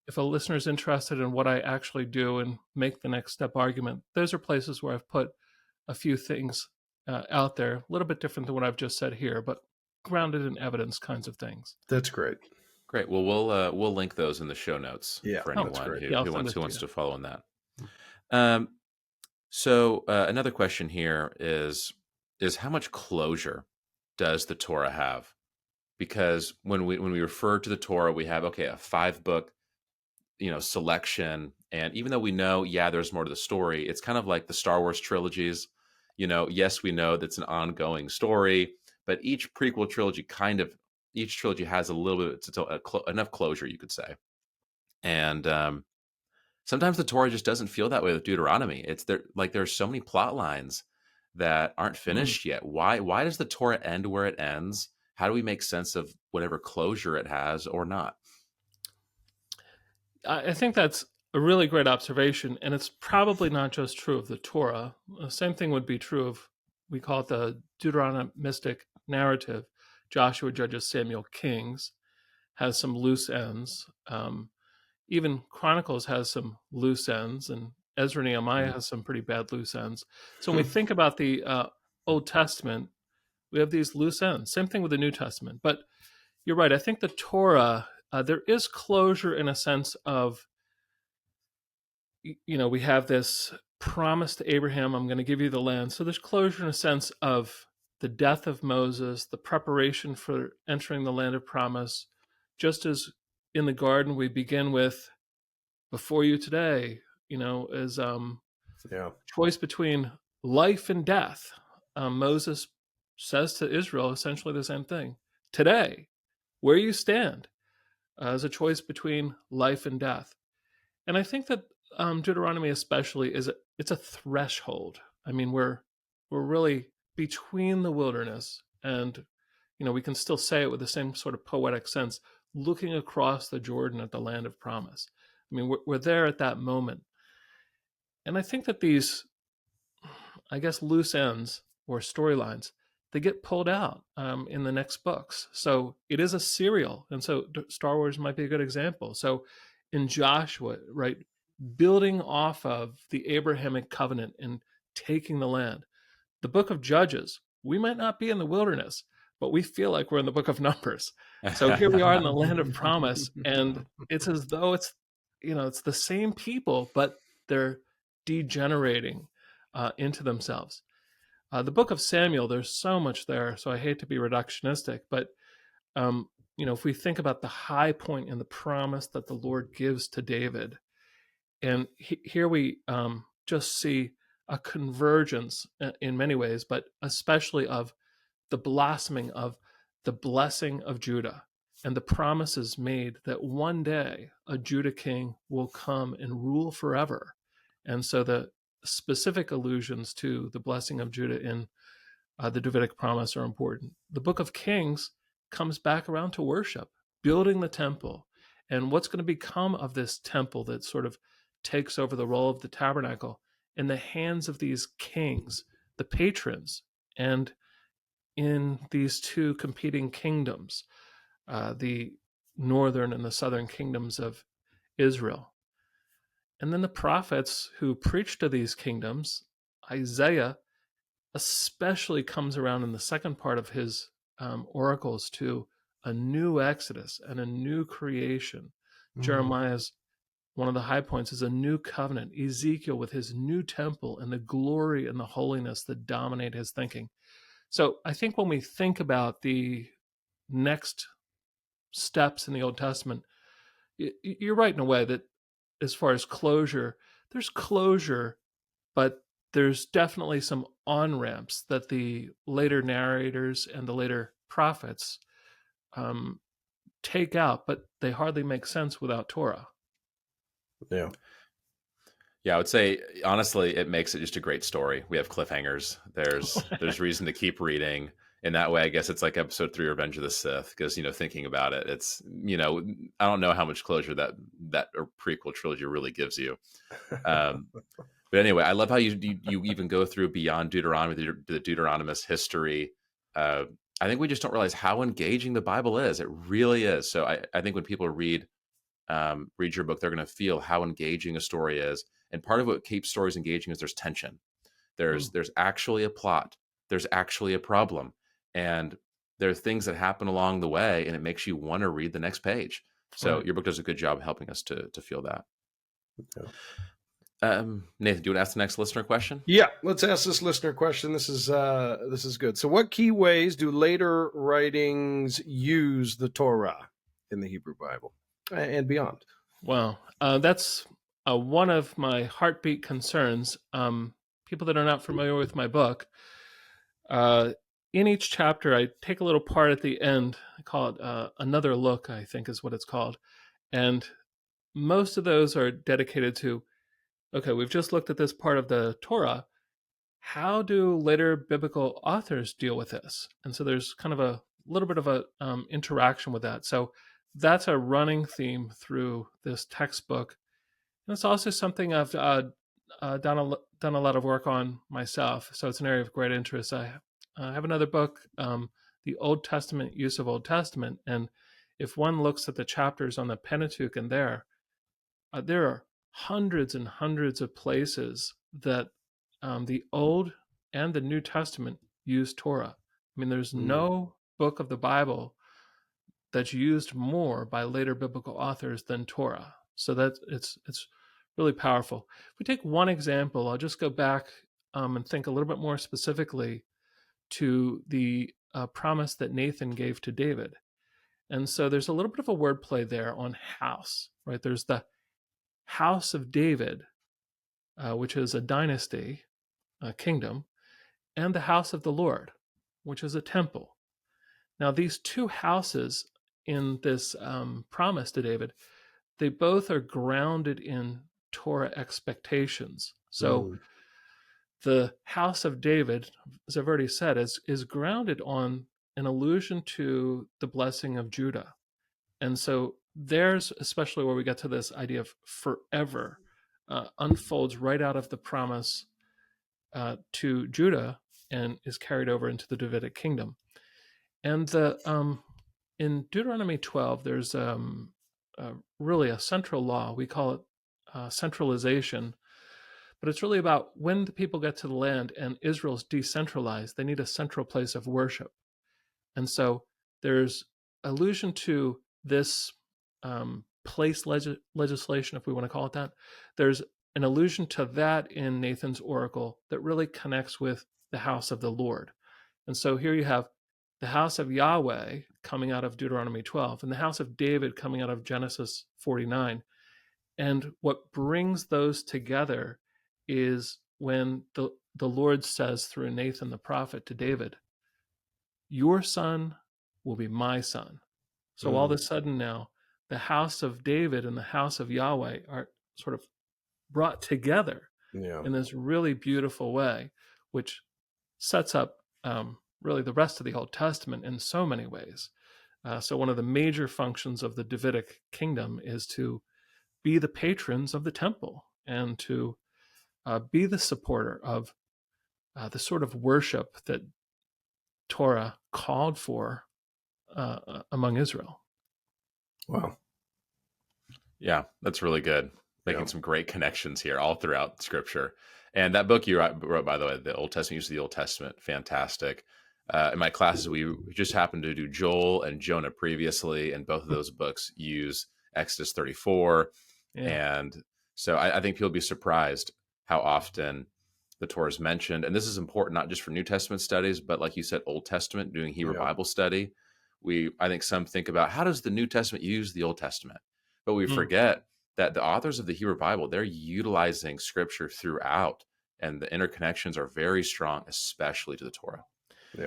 S2: if a listener is interested in what I actually do and make the next step argument, those are places where I've put a few things out there, a little bit different than what I've just said here, but grounded in evidence kinds of things.
S3: That's great.
S1: Great. Well, we'll link those in the show notes for anyone who wants to follow on that. So another question here is how much closure does the Torah have? Because when we refer to the Torah, we have, a 5-book, selection. And even though we know, there's more to the story, it's kind of like the Star Wars trilogies. Yes, we know that's an ongoing story, but each prequel trilogy each trilogy has a little bit, enough closure, you could say. And sometimes the Torah just doesn't feel that way with Deuteronomy. It's there's so many plot lines that aren't finished yet. Why does the Torah end where it ends? How do we make sense of whatever closure it has or not?
S2: I think that's a really great observation, and it's probably not just true of the Torah. The same thing would be true of, we call it the Deuteronomistic narrative. Joshua, Judges, Samuel, Kings has some loose ends. Even Chronicles has some loose ends, and Ezra, Nehemiah has some pretty bad loose ends. So when we think about the Old Testament, we have these loose ends. Same thing with the New Testament. But you're right. I think the Torah, there is closure in a sense of, we have this promise to Abraham, I'm going to give you the land. So there's closure in a sense of the death of Moses, the preparation for entering the land of promise. Just as in the garden, we begin with, before you today, as choice between life and death. Moses says to Israel essentially the same thing. Today, where you stand as a choice between life and death. And I think that Deuteronomy especially it's a threshold. I mean, we're really between the wilderness and, we can still say it with the same sort of poetic sense, looking across the Jordan at the land of promise. I mean, we're there at that moment. And I think that these, I guess, loose ends or storylines, they get pulled out in the next books. So it is a serial. And so Star Wars might be a good example. So in Joshua, right, building off of the Abrahamic covenant and taking the land. The book of Judges, we might not be in the wilderness, but we feel like we're in the book of Numbers. So here we are in the land of promise, and it's as though it's the same people, but they're degenerating into themselves. The book of Samuel, there's so much there, so I hate to be reductionistic, but if we think about the high point in the promise that the Lord gives to David, and here we just see a convergence in many ways, but especially of the blossoming of the blessing of Judah and the promises made that one day a Judah king will come and rule forever. And so the specific allusions to the blessing of Judah in the Davidic promise are important. The book of Kings comes back around to worship, building the temple, and what's going to become of this temple that sort of takes over the role of the tabernacle in the hands of these kings, the patrons, and in these two competing kingdoms, the northern and the southern kingdoms of Israel. And then the prophets who preach to these kingdoms, Isaiah especially comes around in the second part of his oracles to a new exodus and a new creation. Jeremiah's one of the high points is a new covenant. Ezekiel with his new temple and the glory and the holiness that dominate his thinking. So I think when we think about the next steps in the Old Testament, you're right in a way that as far as closure, there's closure, but there's definitely some on-ramps that the later narrators and the later prophets take out, but they hardly make sense without Torah.
S3: Yeah.
S1: Yeah, I would say honestly, it makes it just a great story. We have cliffhangers. There's reason to keep reading. In that way, I guess it's like episode 3, Revenge of the Sith, because thinking about it, it's I don't know how much closure that or prequel trilogy really gives you. But anyway, I love how you even go through beyond Deuteronomy, the Deuteronomist history. I think we just don't realize how engaging the Bible is. It really is. So I think when people read your book, they're going to feel how engaging a story is. And part of what keeps stories engaging is there's tension. There's actually a plot. There's actually a problem. And there are things that happen along the way, and it makes you want to read the next page. So
S2: Right.
S1: your book does a good job helping us to feel that.
S3: Yeah.
S1: Nathan, do you want to ask the next listener question?
S3: Yeah, let's ask this listener question. This is good. So what key ways do later writings use the Torah in the Hebrew Bible and beyond?
S2: Wow. That's one of my heartbeat concerns. People that are not familiar with my book, in each chapter, I take a little part at the end. I call it Another Look, I think is what it's called. And most of those are dedicated to, okay, we've just looked at this part of the Torah. How do later biblical authors deal with this? And so there's kind of a little bit of a interaction with that. So that's a running theme through this textbook. And it's also something I've done a lot of work on myself. So it's an area of great interest. I have another book, The Old Testament Use of Old Testament. And if one looks at the chapters on the Pentateuch in there are hundreds and hundreds of places that the Old and the New Testament use Torah. I mean, there's no book of the Bible that's used more by later biblical authors than Torah. So that it's really powerful. If we take one example, I'll just go back and think a little bit more specifically to the promise that Nathan gave to David. And so there's a little bit of a wordplay there on house, right? There's the house of David, which is a dynasty, a kingdom, and the house of the Lord, which is a temple. Now, these two houses in this promise to David, they both are grounded in Torah expectations. So the house of David, as I've already said, is grounded on an allusion to the blessing of Judah. And so there's especially where we get to this idea of forever unfolds right out of the promise to Judah and is carried over into the Davidic kingdom. And in Deuteronomy 12, there's really a central law. We call it centralization, but it's really about when the people get to the land and Israel's decentralized, they need a central place of worship. And so there's allusion to this place legislation, if we want to call it that. There's an allusion to that in Nathan's oracle that really connects with the house of the Lord. And so here you have the house of Yahweh coming out of Deuteronomy 12 and the house of David coming out of Genesis 49. And what brings those together is when the Lord says through Nathan the prophet to David, your son will be my son. So all of a sudden now, the house of David and the house of Yahweh are sort of brought together in this really beautiful way, which sets up really the rest of the Old Testament in so many ways. So one of the major functions of the Davidic kingdom is to be the patrons of the temple and to be the supporter of the sort of worship that Torah called for among Israel.
S3: Wow.
S1: Yeah, that's really good. Making some great connections here all throughout Scripture. And that book you wrote, by the way, the Old Testament, use of the Old Testament, fantastic. In my classes, we just happened to do Joel and Jonah previously, and both of those books use Exodus 34. And so I think people will be surprised how often the Torah is mentioned. And this is important not just for New Testament studies, but like you said, Old Testament, doing Hebrew Bible study. I think some think about how does the New Testament use the Old Testament? But we forget that the authors of the Hebrew Bible, they're utilizing Scripture throughout, and the interconnections are very strong, especially to the Torah.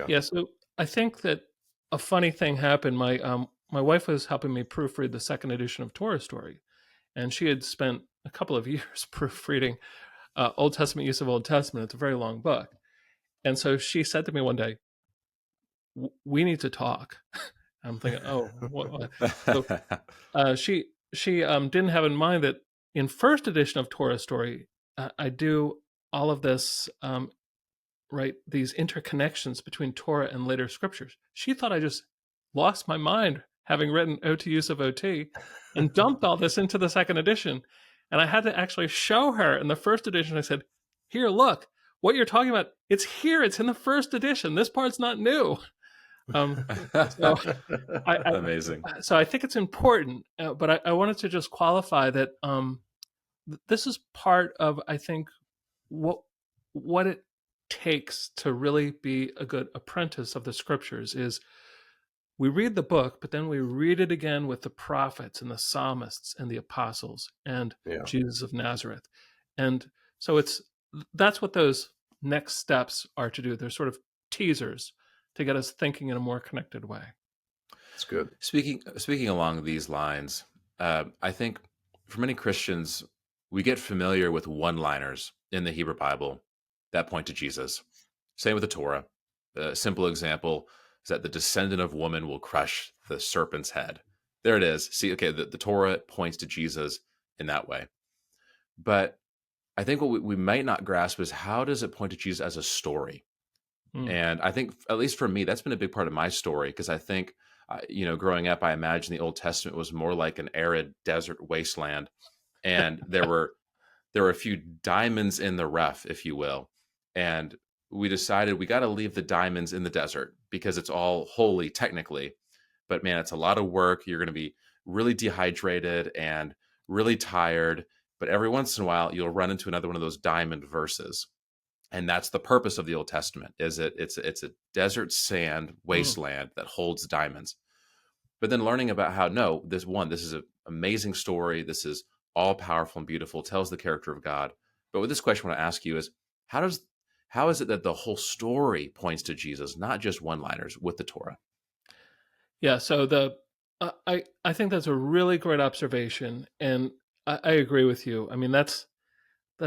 S2: Yeah, so I think that a funny thing happened. My wife was helping me proofread the second edition of Torah Story, and she had spent a couple of years proofreading Old Testament use of Old Testament. It's a very long book. And so she said to me one day, we need to talk. I'm thinking, oh, what? So she didn't have in mind that in first edition of Torah Story, I do all of this, right? These interconnections between Torah and later scriptures. She thought I just lost my mind having written OT use of OT and dumped all this into the second edition. And I had to actually show her in the first edition. I said, here, look, what you're talking about, it's here. It's in the first edition. This part's not new. So
S1: Amazing.
S2: So I think it's important, but I wanted to just qualify that this is part of, I think, what it takes to really be a good apprentice of the scriptures is we read the book, but then we read it again with the prophets and the psalmists and the apostles and Jesus of Nazareth. And so that's what those next steps are to do. They're sort of teasers to get us thinking in a more connected way.
S3: That's good.
S1: Speaking along these lines, I think for many Christians, we get familiar with one-liners in the Hebrew Bible that point to Jesus. Same with the Torah. A simple example is that the descendant of woman will crush the serpent's head. There it is. See, okay, the Torah points to Jesus in that way. But I think what we might not grasp is how does it point to Jesus as a story? And I think, at least for me, that's been a big part of my story, because I think, growing up, I imagine the Old Testament was more like an arid desert wasteland, and there were a few diamonds in the rough, if you will. And we decided we got to leave the diamonds in the desert because it's all holy technically. But man, it's a lot of work. You're going to be really dehydrated and really tired. But every once in a while, you'll run into another one of those diamond verses. And that's the purpose of the Old Testament, is it's a desert sand wasteland that holds diamonds. But then learning about how, no, this is an amazing story. This is all powerful and beautiful, tells the character of God. But with this question, I want to ask you is, how is it that the whole story points to Jesus, not just one-liners with the Torah?
S2: Yeah, so I think that's a really great observation, and I agree with you. I mean, that's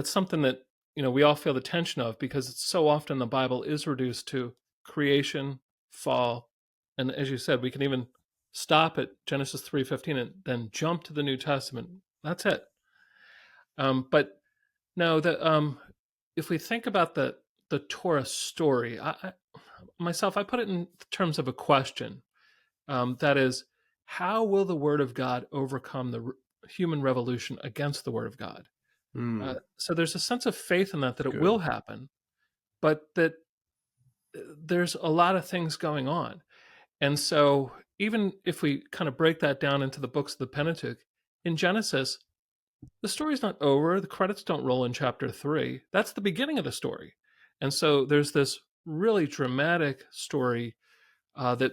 S2: something that we all feel the tension of, because it's so often the Bible is reduced to creation, fall, and as you said, we can even stop at Genesis 3:15 and then jump to the New Testament. That's it. But no, if we think about the Torah story, I put it in terms of a question. That is, how will the Word of God overcome the human revolution against the Word of God? So there's a sense of faith in that it
S3: Good.
S2: will happen, but that there's a lot of things going on. And so even if we kind of break that down into the books of the Pentateuch, in Genesis, the story's not over. The credits don't roll in chapter 3. That's the beginning of the story. And so there's this really dramatic story that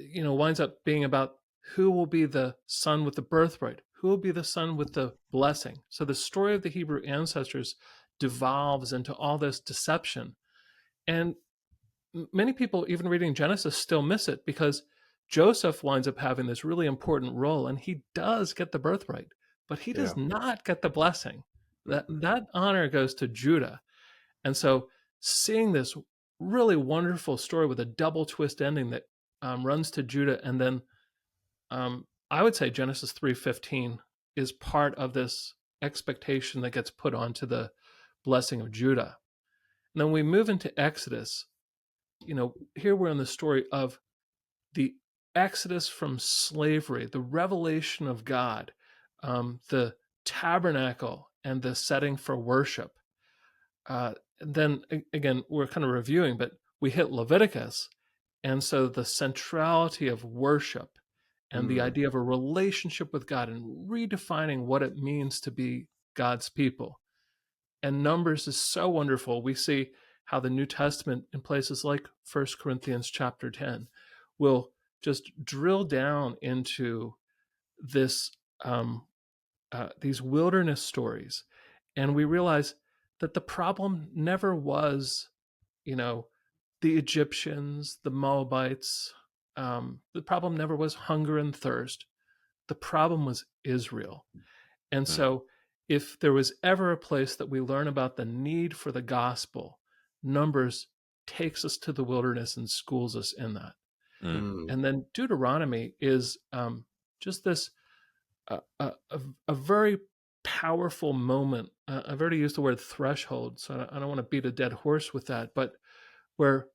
S2: winds up being about who will be the son with the birthright, who will be the son with the blessing. So the story of the Hebrew ancestors devolves into all this deception. And many people, even reading Genesis, still miss it, because Joseph winds up having this really important role, and he does get the birthright, but he does not get the blessing. That honor goes to Judah. And so seeing this really wonderful story with a double twist ending that runs to Judah, and then I would say Genesis 3:15 is part of this expectation that gets put onto the blessing of Judah. And then we move into Exodus. Here we're in the story of the Exodus from slavery, the revelation of God, the tabernacle, and the setting for worship. Then again, we're kind of reviewing, but we hit Leviticus. And so the centrality of worship and the idea of a relationship with God and redefining what it means to be God's people. And Numbers is so wonderful. We see how the New Testament, in places like 1 Corinthians chapter 10, will just drill down into this these wilderness stories. And we realize that the problem never was, the Egyptians, the Moabites. The problem never was hunger and thirst. The problem was Israel. And so if there was ever a place that we learn about the need for the gospel, Numbers takes us to the wilderness and schools us in that. And then Deuteronomy is just this a very powerful moment. I've already used the word threshold, so I don't want to beat a dead horse with that, but where,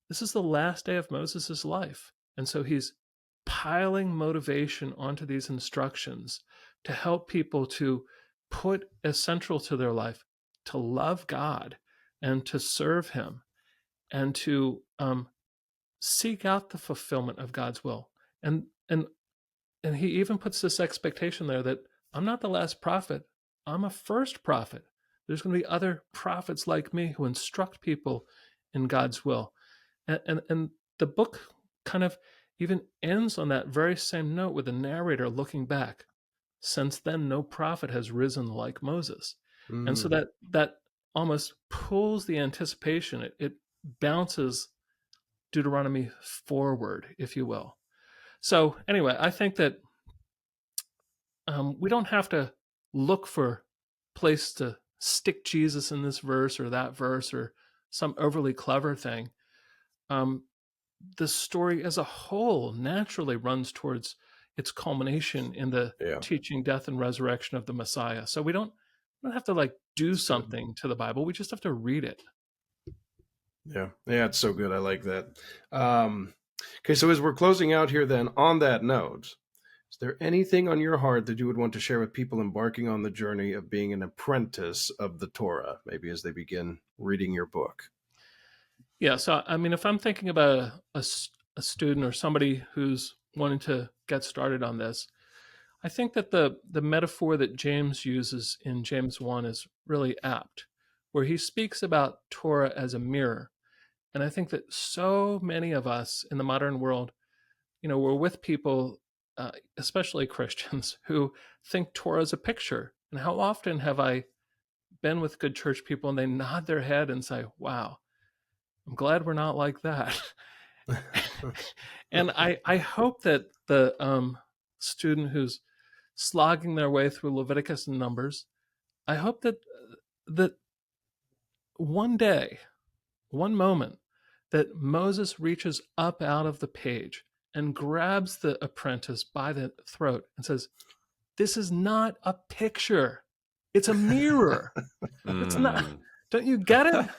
S2: this is the last day of Moses' life. And so he's piling motivation onto these instructions to help people to put as central to their life to love God and to serve him and to seek out the fulfillment of God's will. And he even puts this expectation there that I'm not the last prophet, I'm a first prophet. There's going to be other prophets like me who instruct people in God's will. And the book kind of even ends on that very same note, with the narrator looking back. Since then, no prophet has risen like Moses. And so that almost pulls the anticipation. It bounces Deuteronomy forward, if you will. So anyway, I think that we don't have to look for place to stick Jesus in this verse or that verse or some overly clever thing. The story as a whole naturally runs towards its culmination in the teaching, death, and resurrection of the Messiah. So we don't have to do something to the Bible. We just have to read it.
S3: Yeah, it's so good. I like that. Okay, so as we're closing out here, then, on that note, is there anything on your heart that you would want to share with people embarking on the journey of being an apprentice of the Torah, maybe as they begin reading your book?
S2: Yeah, so I mean, if I'm thinking about a student or somebody who's wanting to get started on this, I think that the metaphor that James uses in James 1 is really apt, where he speaks about Torah as a mirror. And I think that so many of us in the modern world, we're with people, especially Christians, who think Torah is a picture. And how often have I been with good church people and they nod their head and say, wow, I'm glad we're not like that. And I hope that the student who's slogging their way through Leviticus and Numbers, I hope that one day, one moment, that Moses reaches up out of the page and grabs the apprentice by the throat and says, "This is not a picture. It's a mirror. It's not. Don't you get it?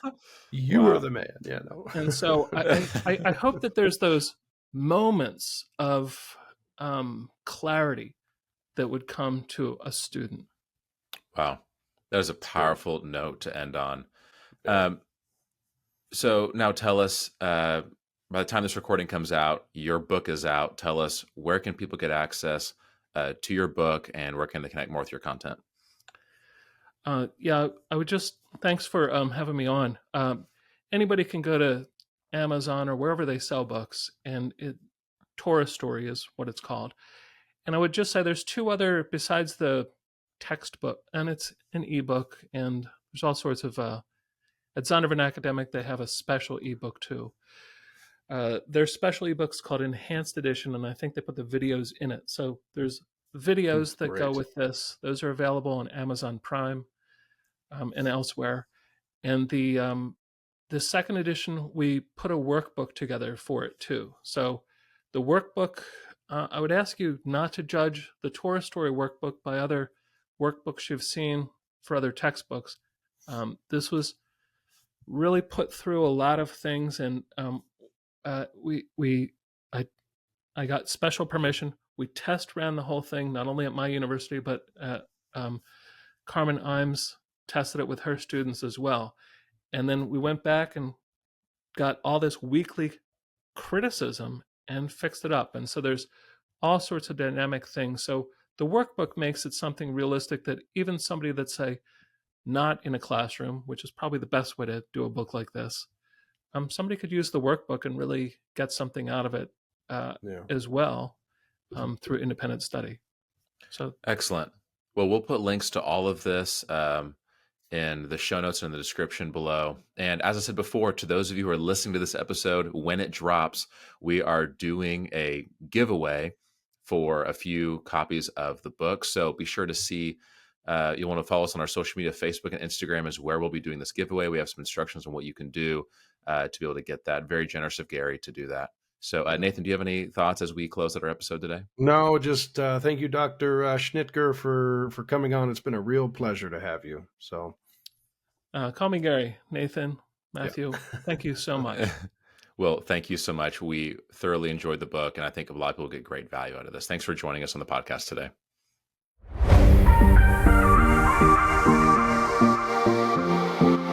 S3: You are the man." Yeah, no.
S2: And so I hope that there's those moments of clarity that would come to a student.
S1: Wow. That is a powerful note to end on. So now tell us, by the time this recording comes out, your book is out. Tell us, where can people get access to your book, and where can they connect more with your content?
S2: Yeah, I would just, thanks for having me on. Anybody can go to Amazon or wherever they sell books, and Torah Story is what it's called. And I would just say there's two other, besides the textbook, and it's an ebook, and there's all sorts of, at Zondervan Academic, they have a special ebook too. There's special ebooks called Enhanced Edition, and I think they put the videos in it. So there's videos that go with this. Those are available on Amazon Prime and elsewhere. And the second edition, we put a workbook together for it too. So the workbook, I would ask you not to judge the Torah Story workbook by other workbooks you've seen for other textbooks. This was really put through a lot of things, and I got special permission. We test ran the whole thing, not only at my university, but Carmen Imes tested it with her students as well. And then we went back and got all this weekly criticism and fixed it up. And so there's all sorts of dynamic things. So the workbook makes it something realistic that even somebody that's, say, not in a classroom, which is probably the best way to do a book like this, somebody could use the workbook and really get something out of it as well through independent study. So
S1: excellent. Well, we'll put links to all of this in the show notes and in the description below. And as I said before, to those of you who are listening to this episode, when it drops, we are doing a giveaway for a few copies of the book. So be sure to see. You'll want to follow us on our social media. Facebook and Instagram is where we'll be doing this giveaway. We have some instructions on what you can do to be able to get that. Very generous of Gary to do that. So Nathan, do you have any thoughts as we close out our episode today?
S3: No, just thank you, Dr. Schnittjer, for coming on. It's been a real pleasure to have you. So
S2: call me Gary. Nathan, Matthew, thank you so much.
S1: Well, thank you so much. We thoroughly enjoyed the book, and I think a lot of people get great value out of this. Thanks for joining us on the podcast today.